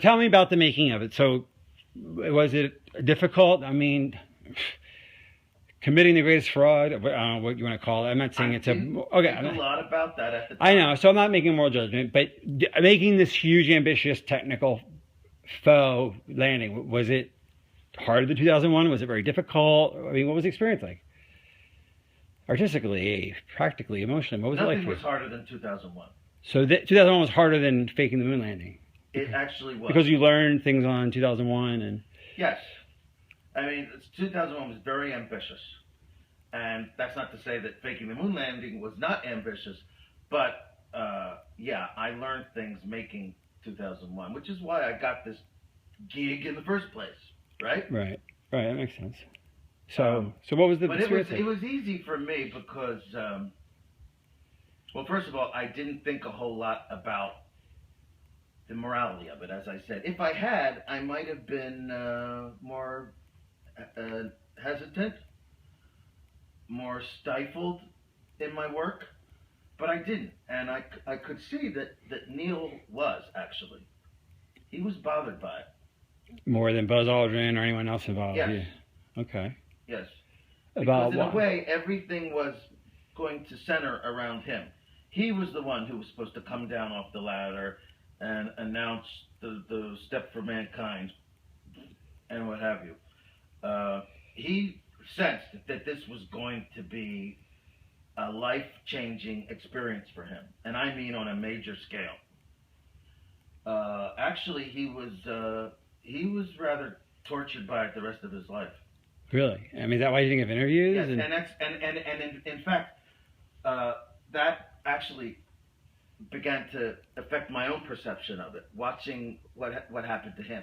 Tell me about the making of it. So, was it difficult? I mean, committing the greatest fraud, I don't know what you want to call it. I'm not saying it's a... Okay. Think a lot about that at the time. I know, so I'm not making a moral judgment, but making this huge, ambitious, technical faux landing, was it harder than 2001? Was it very difficult? I mean, what was the experience like? Artistically, practically, emotionally, what was it like for you? Nothing was harder than 2001. So 2001 was harder than faking the moon landing? It actually was. Because you learned things on 2001 and... Yes. I mean, 2001 was very ambitious. And that's not to say that faking the moon landing was not ambitious. But, yeah, I learned things making 2001, which is why I got this gig in the first place, right? Right. Right, that makes sense. So what was the experience? But it was easy for me because, well, first of all, I didn't think a whole lot about the morality of it, as I said. If I had, I might have been more hesitant, more stifled in my work, but I didn't. And I could see that Neil was, actually. He was bothered by it. More than Buzz Aldrin or anyone else involved? Yes. Yeah. Okay. Yes. About because in what? a way, everything was going to center around him. He was the one who was supposed to come down off the ladder and announce the step for mankind and what have you. He sensed that this was going to be a life-changing experience for him, and I mean on a major scale. Actually, he was rather tortured by it the rest of his life. Really? I mean, is that why you didn't give interviews? Yes, and in fact, that actually began to affect my own perception of it, watching what happened to him.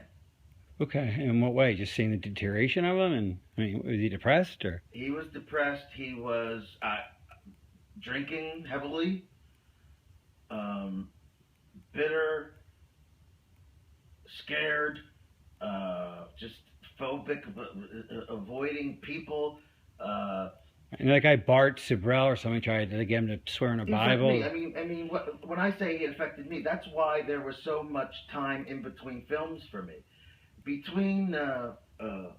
Okay, in what way? Just seeing the deterioration of him? And I mean, was he depressed or? He was depressed. He was drinking heavily, bitter, scared, just phobic, avoiding people. And that guy Bart Sibrel or something tried to get him to swear in a Bible. I mean, when I say he affected me, that's why there was so much time in between films for me. Between Full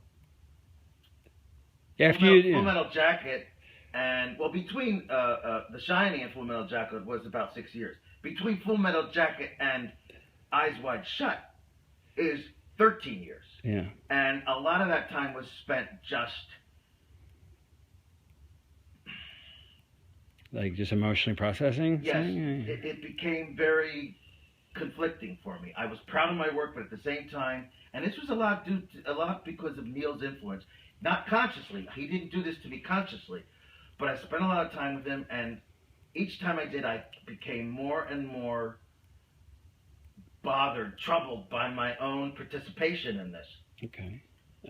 Metal Jacket and between The Shining and Full Metal Jacket was about 6 years. Between Full Metal Jacket and Eyes Wide Shut is 13 years. Yeah. And a lot of that time was spent just emotionally processing? Yes. It became very conflicting for me. I was proud of my work, but at the same time, and this was a lot because of Neil's influence. Not consciously. He didn't do this to me consciously. But I spent a lot of time with him, and each time I did, I became more and more bothered, troubled by my own participation in this. Okay.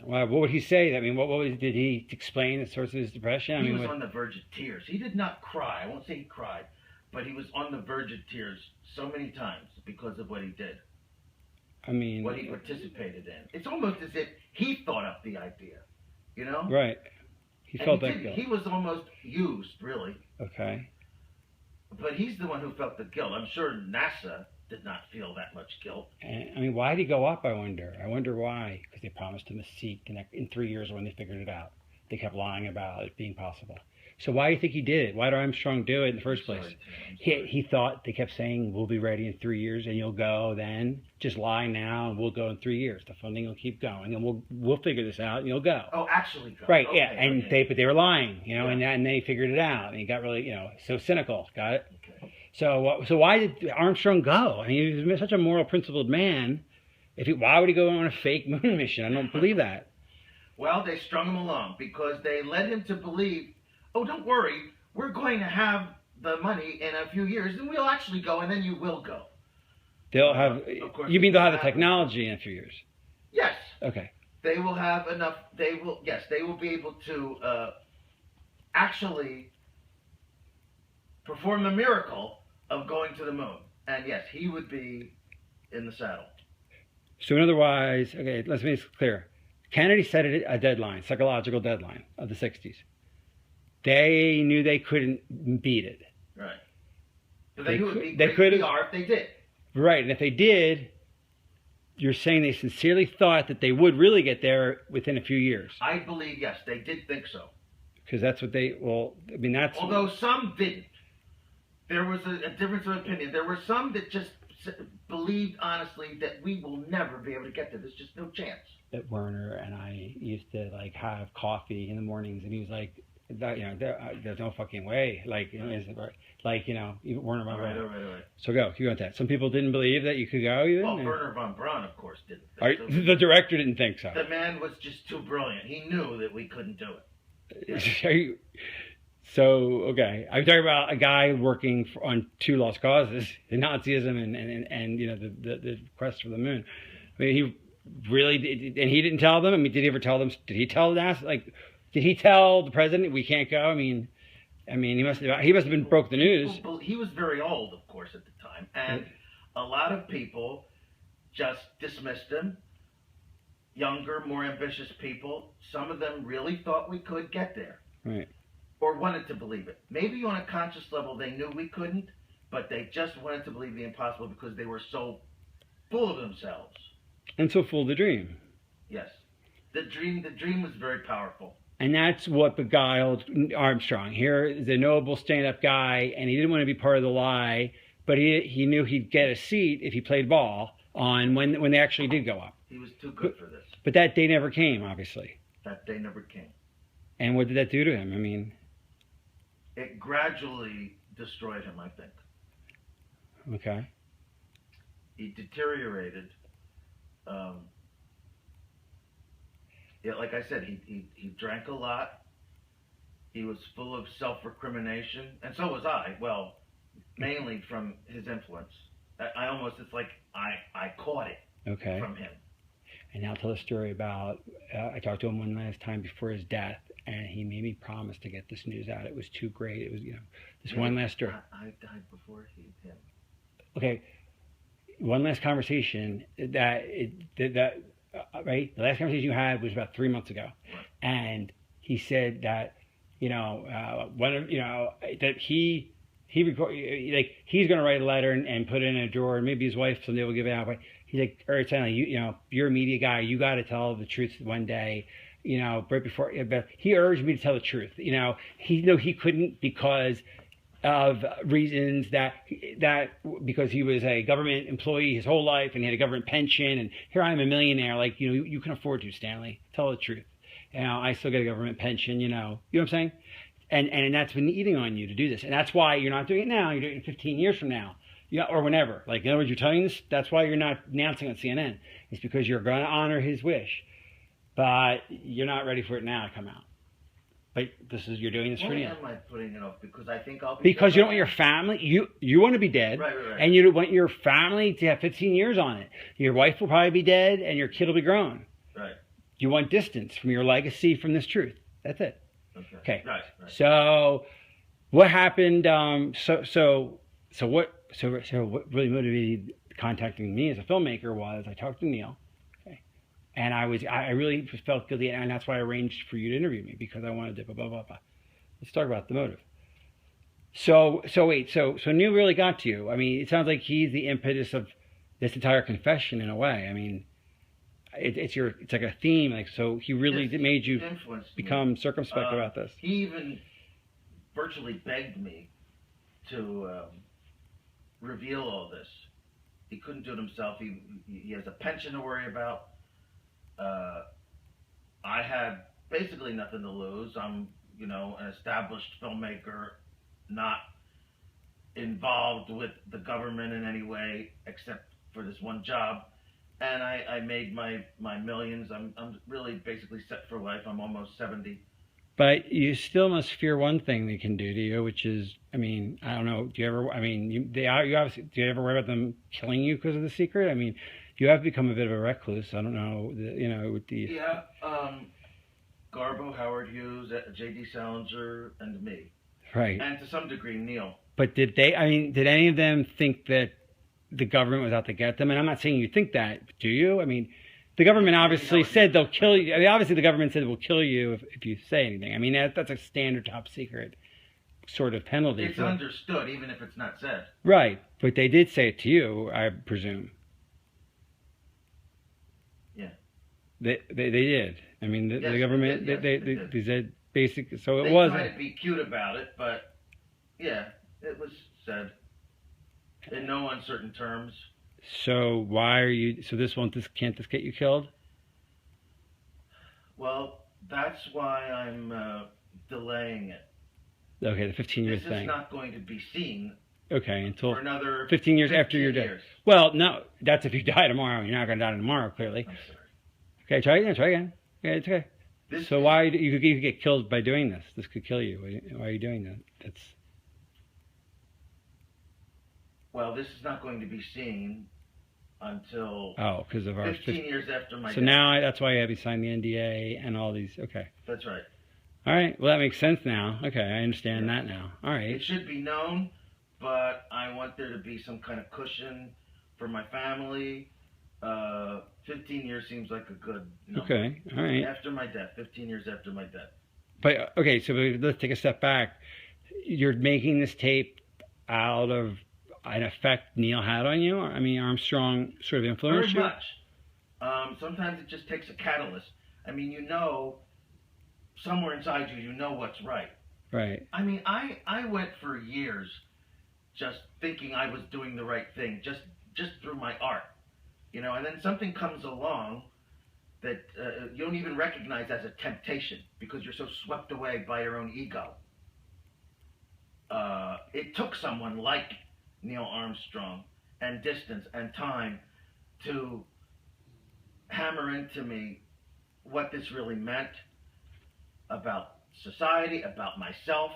Well, what would he say? I mean, did he explain the source of his depression? He was on the verge of tears. He did not cry. I won't say he cried, but he was on the verge of tears so many times because of what he did. I mean, what he participated in. It's almost as if he thought up the idea, you know? Right. He felt that guilt. He was almost used, really. Okay. But he's the one who felt the guilt. I'm sure NASA did not feel that much guilt. And, I mean, why did he go up, I wonder? I wonder why. Because they promised him a seat in 3 years when they figured it out. They kept lying about it being possible. So why do you think he did it? Why did Armstrong do it in the first place? He thought, they kept saying, we'll be ready in 3 years and you'll go then. Just lie now and we'll go in 3 years. The funding will keep going and we'll figure this out and you'll go. Oh, actually go. Right, okay, yeah. And but they were lying, you know, yeah. and they figured it out. And he got really, so cynical. Got it? Okay. So why did Armstrong go? I mean, he was such a moral, principled man. Why would he go on a fake moon mission? I don't believe that. Well, they strung him along because they led him to believe, oh, don't worry, we're going to have the money in a few years, and we'll actually go, and then you will go. They'll have. You mean they'll have the technology in a few years? Yes. Okay. They will have enough. They will be able to actually perform the miracle of going to the moon. And yes, he would be in the saddle. So in other words, okay, let's make this clear. Kennedy set a deadline, psychological deadline of the 60s. They knew they couldn't beat it. Right. But they knew it would be they great PR if they did. Right, and if they did, you're saying they sincerely thought that they would really get there within a few years. I believe, yes, they did think so. Because that's what they, well, I mean, that's... Although some didn't. There was a difference of opinion. There were some that just believed honestly that we will never be able to get there. There's just no chance. That Werner and I used to like have coffee in the mornings, and he was like, there's no fucking way. Like, even Werner von Braun. All right. So keep going with that. Some people didn't believe that you could go even? Well, Werner von Braun, of course, didn't. The director didn't think so. The man was just too brilliant. He knew that we couldn't do it. Yeah. So, okay. I'm talking about a guy working on two lost causes, Nazism and the quest for the moon. I mean, he really did, and he didn't tell them. I mean, did he ever tell them? Did he tell NASA? Like, did he tell the president we can't go? I mean, he must have been broke the news. He was very old, of course, at the time, and a lot of people just dismissed him. Younger, more ambitious people. Some of them really thought we could get there. Right. Or wanted to believe it. Maybe on a conscious level they knew we couldn't, but they just wanted to believe the impossible because they were so full of themselves. And so full of the dream. Yes. The dream was very powerful. And that's what beguiled Armstrong. Here is a noble stand-up guy, and he didn't want to be part of the lie, but he knew he'd get a seat if he played ball on when they actually did go up. He was too good for this. But that day never came, obviously. That day never came. And what did that do to him? I mean... It gradually destroyed him, I think. Okay. He deteriorated. Like I said, he drank a lot. He was full of self-recrimination, and so was I. Well, mainly from his influence. It's like I caught it from him. And now tell a story about, I talked to him one last time before his death, and he made me promise to get this news out. It was too great. It was, one last story. I died before him. Okay, one last conversation right? The last conversation you had was about 3 months ago. Right. And he said that, that he record, like, he's going to write a letter and put it in a drawer, and maybe his wife someday will give it out, but he's like, all right, Stanley, you're a media guy. You got to tell the truth one day. Right before, but he urged me to tell the truth. He knew he couldn't because of reasons because he was a government employee his whole life and he had a government pension, and here I am a millionaire. Like, you can afford to, Stanley. Tell the truth. I still get a government pension. You know what I'm saying? And that's been eating on you to do this, and that's why you're not doing it now. You're doing it 15 years from now. Or whenever. Like, in other words, you're telling this, that's why you're not announcing on CNN. It's because you're going to honor his wish. But you're not ready for it now to come out. But you're doing this for Neil. Why am I putting it off? Because I think I'll be Because you don't want your family, you want to be dead. Right. And you want your family to have 15 years on it. Your wife will probably be dead and your kid will be grown. Right. You want distance from your legacy, from this truth. That's it. Okay. Right. So what happened, so what really motivated contacting me as a filmmaker was I talked to Neil, and I really felt guilty, and that's why I arranged for you to interview me, because I wanted to blah, blah, blah, blah. Let's talk about the motive. So Neil really got to you. I mean, it sounds like he's the impetus of this entire confession in a way. I mean, it's like a theme. Like, so he really made you become circumspect about this. He even virtually begged me to reveal all this. He couldn't do it himself. He has a pension to worry about. I had basically nothing to lose. I'm, an established filmmaker, not involved with the government in any way except for this one job. And I made my millions. I'm really basically set for life. I'm almost 70. But you still must fear one thing they can do to you, which is, I mean, I don't know. Do you ever? I mean, do you ever worry about them killing you because of the secret? I mean, you have become a bit of a recluse. I don't know. With the Garbo, Howard Hughes, J.D. Salinger, and me. Right. And to some degree, Neil. But did any of them think that the government was out to get them? And I'm not saying you think that, do you? I mean, the government obviously said they'll kill you. I mean, obviously the government said it will kill you if you say anything. I mean, that's a standard top secret sort of penalty. It's understood, even if it's not said. Right. But they did say it to you, I presume. They did. I mean, the Yes, government, they did. they said basic, so it They was. tried to be cute about it, but yeah, it was said in no uncertain terms. So why are you, so can't this get you killed? Well, that's why I'm delaying it. Okay, the 15 years This thing. is not going to be seen Okay, until for another 15 years after you're 15 dead. years. Well, no, that's if you die tomorrow. You're not going to die tomorrow, clearly. I'm sorry. Okay, try again. Okay, it's okay. This So is- why, you could get killed by doing this. This could kill you. Why are you doing that? That's, Well, this is not going to be seen until oh, because of our 15 years after my So death. now that's why you have to sign the NDA and all these. Okay. That's right. All right. Well, that makes sense now. Okay, I understand Yeah. that now. All right. It should be known, but I want there to be some kind of cushion for my family. 15 years seems like a good number. Okay. All right. After my death, 15 years after my death. But okay, so let's take a step back. You're making this tape out of an effect Neil had on you. I mean, Armstrong sort of influenced Very you. much. Sometimes it just takes a catalyst. I mean, you know, somewhere inside you, you know what's right. Right. I mean, I went for years just thinking I was doing the right thing, just through my art, you know, and then something comes along that you don't even recognize as a temptation because you're so swept away by your own ego. It took someone like Neil Armstrong and distance and time to hammer into me what this really meant about society, about myself,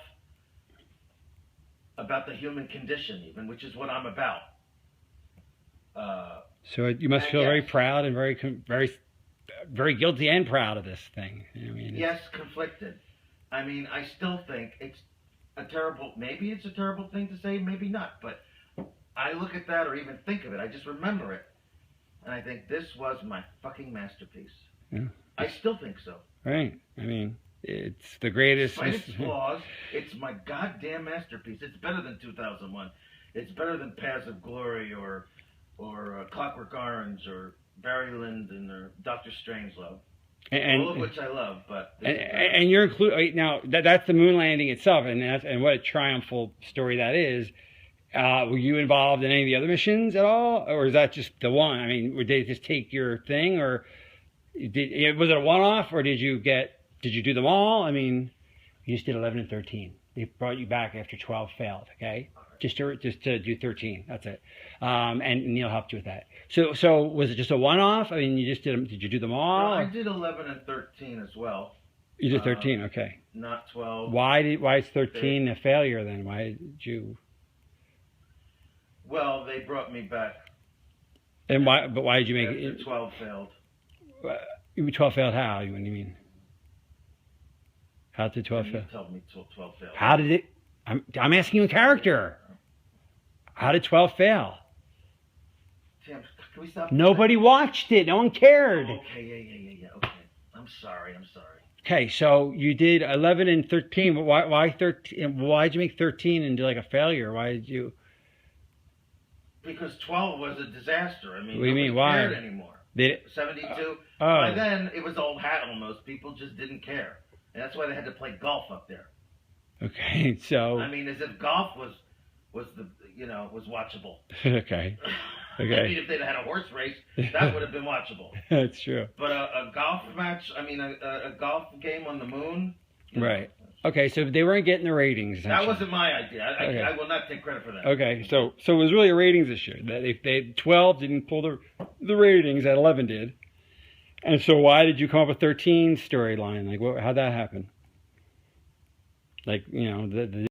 about the human condition even, which is what I'm about. So you must And feel very yes. proud and very guilty and proud of this thing. I mean, Yes, conflicted. I mean, I still think it's maybe it's a terrible thing to say, maybe not, but I look at that or even think of it, I just remember it, and I think this was my fucking masterpiece. Yeah. I still think so. Right. I mean, it's the greatest. Despite its flaws, it's my goddamn masterpiece. It's better than 2001. It's better than Paths of Glory or Clockwork Orange or Barry Lyndon or Doctor Strangelove. All of which I love, but and you're included now. That's the moon landing itself, and what a triumphal story that is. Were you involved in any of the other missions at all, or is that just the one? I mean, did they just take your thing, or was it a one-off, or did you do them all? I mean, you just did 11 and 13. They brought you back after 12 failed. Okay, just to do 13. That's it. And Neil helped you with that. So was it just a one-off? I mean, you just did them. Did you do them all? No, I did 11 and 13 as well. You did 13. Okay. Not 12. Why is 13 a failure then? Why did you? Well, they brought me back. And why? But why did you make After it? 12 failed. 12 failed how? What do you mean? How did 12 You fail? told me 12 failed. How did it? I'm asking you in character. How did 12 fail? Tim, can we stop? Nobody watched it. No one cared. Okay, yeah. Okay. I'm sorry. Okay, so you did 11 and 13. But why 13? Why did you make 13 and do like a failure? Why did you? Because 12 was a disaster. I mean, What do you mean? nobody Why? cared anymore. Did it? 72. Oh. By then, it was old hat almost. People just didn't care. And that's why they had to play golf up there. Okay, so. I mean, as if golf was watchable. Okay. I mean, Okay. if they'd had a horse race, that would have been watchable. That's true. But a golf match, I mean, a golf game on the moon. you know, Right. Okay, so they weren't getting the ratings. That essentially. wasn't my idea. Okay. I will not take credit for that. Okay, so it was really a ratings issue. They 12 didn't pull the ratings that 11 did, and so why did you come up with 13 storyline? Like, how'd that happen? Like, the